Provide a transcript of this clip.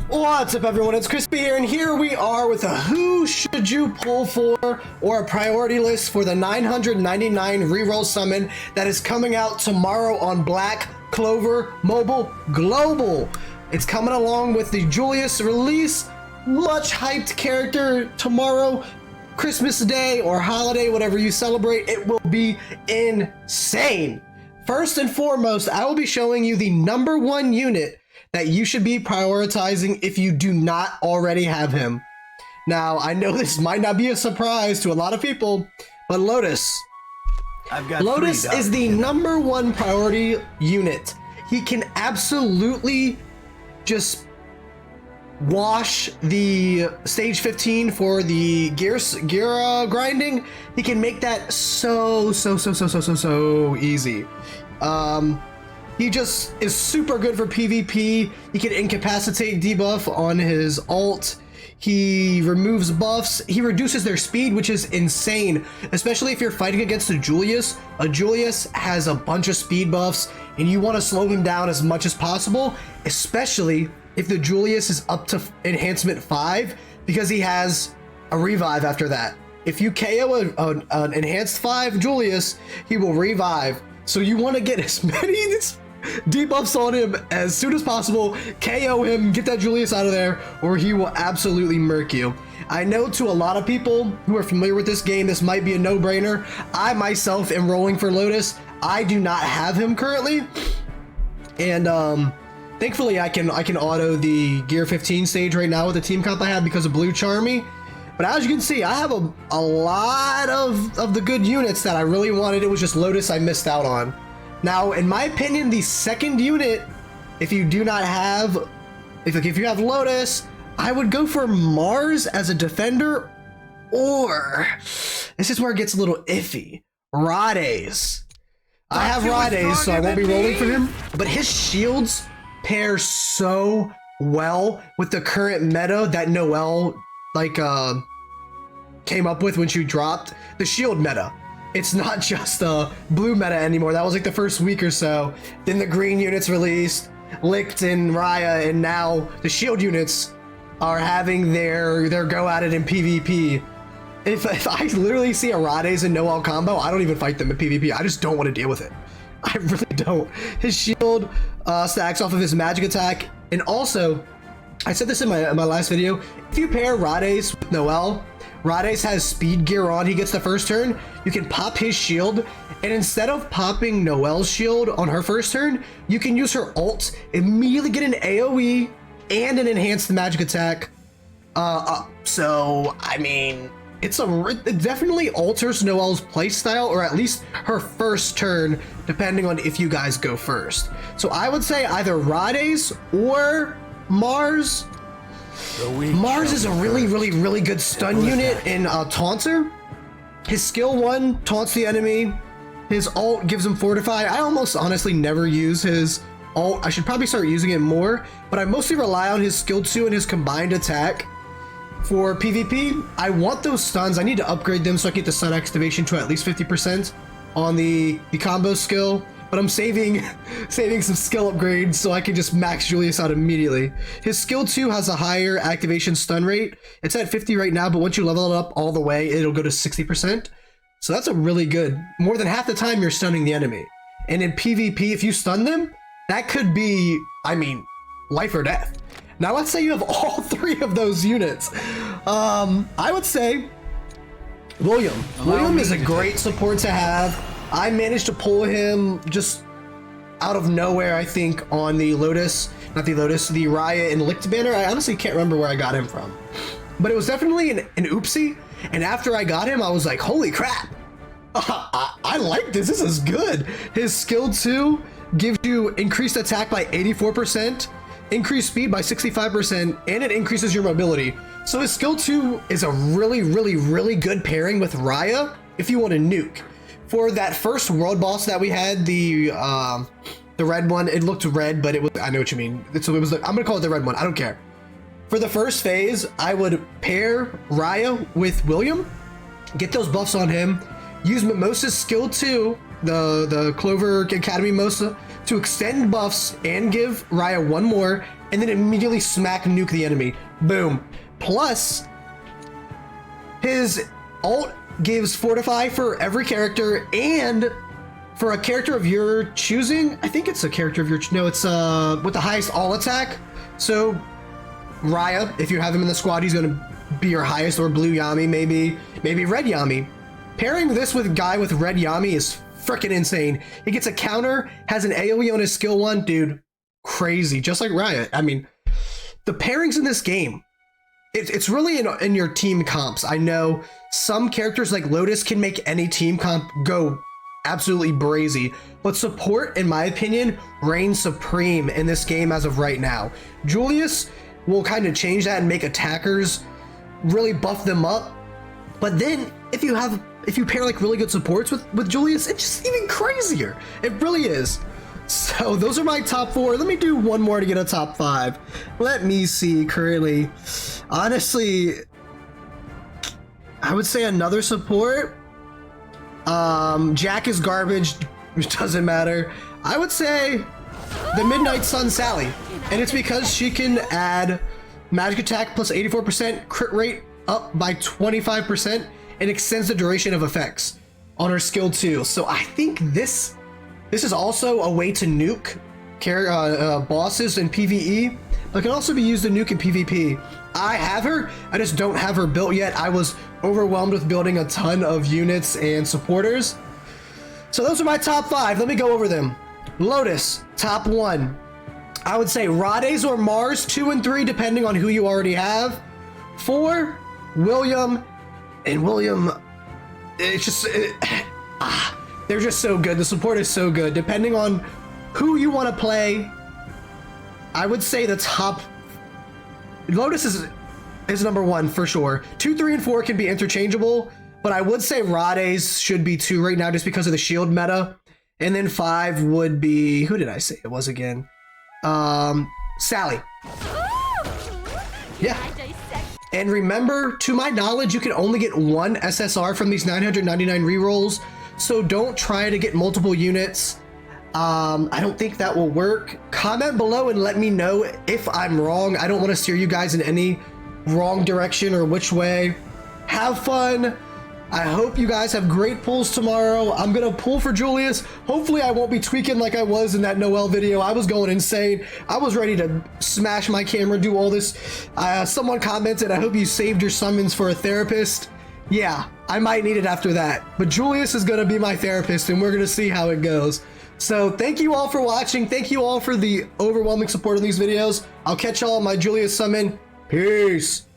What's up, everyone? It's Crispy here, and here we are with a who should you pull for, or a priority list for the 999 reroll summon that is coming out tomorrow on Black Clover Mobile Global. It's coming along with the Julius release, much hyped character tomorrow, Christmas Day or holiday, whatever you celebrate. It will be insane. First and foremost, I will be showing you the #1 unit that you should be prioritizing if you do not already have him. Now, I know this might not be a surprise to a lot of people, but Lotus. Lotus is the #1 priority unit. He can absolutely just wash the stage 15 for the gear grinding. He can make that so easy. He just is super good for PvP. He can incapacitate debuff on his ult. He removes buffs. He reduces their speed, which is insane, especially if you're fighting against a Julius. A Julius has a bunch of speed buffs, and you want to slow him down as much as possible, especially if the Julius is up to enhancement 5, because he has a revive after that. If you KO an enhanced 5 Julius, he will revive. So you want to get as many debuffs on him as soon as possible, KO him, get that Julius out of there, or he will absolutely murk you. I know to a lot of people who are familiar with this game, this might be a no-brainer. I myself am rolling for Lotus. I do not have him currently, and thankfully I can auto the gear 15 stage right now with the team comp I have because of Blue Charmy. But as you can see, I have a lot of the good units that I really wanted. It was just Lotus I missed out on. Now, in my opinion, the second unit, if you do not have, if you have Lotus, I would go for Mars as a defender, or this is where it gets a little iffy. Rades. I have Rades, so I won't be rolling for him, but his shields pair so well with the current meta that Noelle came up with when she dropped the shield meta. It's not just a blue meta anymore. That was like the first week or so. Then the green units released, Licht and Raya, and now the shield units are having their go at it in PvP. If I literally see a Rades and Noelle combo, I don't even fight them in PvP. I just don't want to deal with it. I really don't. His shield stacks off of his magic attack, and also, I said this in my last video, if you pair Rades with Noelle, Rades has speed gear on, he gets the first turn, you can pop his shield, and instead of popping Noelle's shield on her first turn, you can use her ult, immediately get an AoE and an enhanced magic attack. So, I mean, it definitely alters Noelle's playstyle, or at least her first turn, depending on if you guys go first. So I would say either Rades or Mars. Mars is a really good stun unit in Taunter. His skill 1 taunts the enemy. His ult gives him Fortify. I almost honestly never use his ult. I should probably start using it more, but I mostly rely on his skill 2 and his combined attack. For PvP, I want those stuns. I need to upgrade them so I can get the stun activation to at least 50% on the combo skill. But I'm saving some skill upgrades so I can just max Julius out immediately. His skill 2 has a higher activation stun rate. It's at 50 right now, but once you level it up all the way, it'll go to 60%. So that's a really good, more than half the time you're stunning the enemy. And in PvP, if you stun them, that could be, I mean, life or death. Now let's say you have all 3 of those units. I would say William. William is a great support to have. I managed to pull him just out of nowhere, I think, on the Lotus, the Raya and Licht banner. I honestly can't remember where I got him from, but it was definitely an oopsie. And after I got him, I was like, holy crap, I like this. This is good. His skill 2 gives you increased attack by 84%, increased speed by 65%, and it increases your mobility. So his skill 2 is a really good pairing with Raya if you want to nuke. For that first world boss that we had, the red one, it looked red, but it was, I know what you mean. So it was, I'm gonna call it the red one, I don't care. For the first phase, I would pair Raya with William, get those buffs on him, use Mimosa's skill 2, the Clover Academy Mimosa, to extend buffs and give Raya one more, and then immediately smack nuke the enemy. Boom. Plus, his ult gives Fortify for every character, and for a character of your choosing, I think it's a character of your, no, it's with the highest all attack. So Raya, if you have him in the squad, he's gonna be your highest, or blue Yami, maybe red Yami. Pairing this with guy with red Yami is freaking insane. He gets a counter, has an AoE on his skill 1, dude, crazy, just like Raya. I mean, the pairings in this game, it's really in your team comps. I know some characters like Lotus can make any team comp go absolutely brazy, but support, in my opinion, reigns supreme in this game as of right now. Julius will kind of change that and make attackers really buff them up, but then if you pair like really good supports with Julius, it's just even crazier. It really is. So those are my top 4. Let me do one more to get a top 5. Let me see currently. Honestly, I would say another support. Jack is garbage, which doesn't matter. I would say the Midnight Sun Sally, and it's because she can add magic attack plus 84%, crit rate up by 25%, and extends the duration of effects on her skill 2. So I think this is also a way to nuke bosses in PvE, but can also be used to nuke in PvP. I have her, I just don't have her built yet. I was overwhelmed with building a ton of units and supporters. So those are my top 5. Let me go over them. Lotus, top 1. I would say Rades or Mars, 2 and 3, depending on who you already have. 4, William, and William, it's just, they're just so good. The support is so good. Depending on who you want to play, I would say the top, Lotus is number 1 for sure. 2, 3, and 4 can be interchangeable, but I would say Rades should be 2 right now just because of the shield meta. And then 5 would be, who did I say it was again? Sally. Yeah. And remember, to my knowledge, you can only get 1 SSR from these 999 rerolls, so don't try to get multiple units. I don't think that will work. Comment below and let me know if I'm wrong. I don't want to steer you guys in any wrong direction or which way. Have fun. I hope you guys have great pulls tomorrow. I'm gonna pull for Julius. Hopefully I won't be tweaking like I was in that Noel video. I was going insane. I was ready to smash my camera, do all this. Someone commented, I hope you saved your summons for a therapist. Yeah, I might need it after that. But Julius is gonna be my therapist and we're gonna see how it goes. So thank you all for watching. Thank you all for the overwhelming support of these videos. I'll catch y'all on my Julius summon. Peace.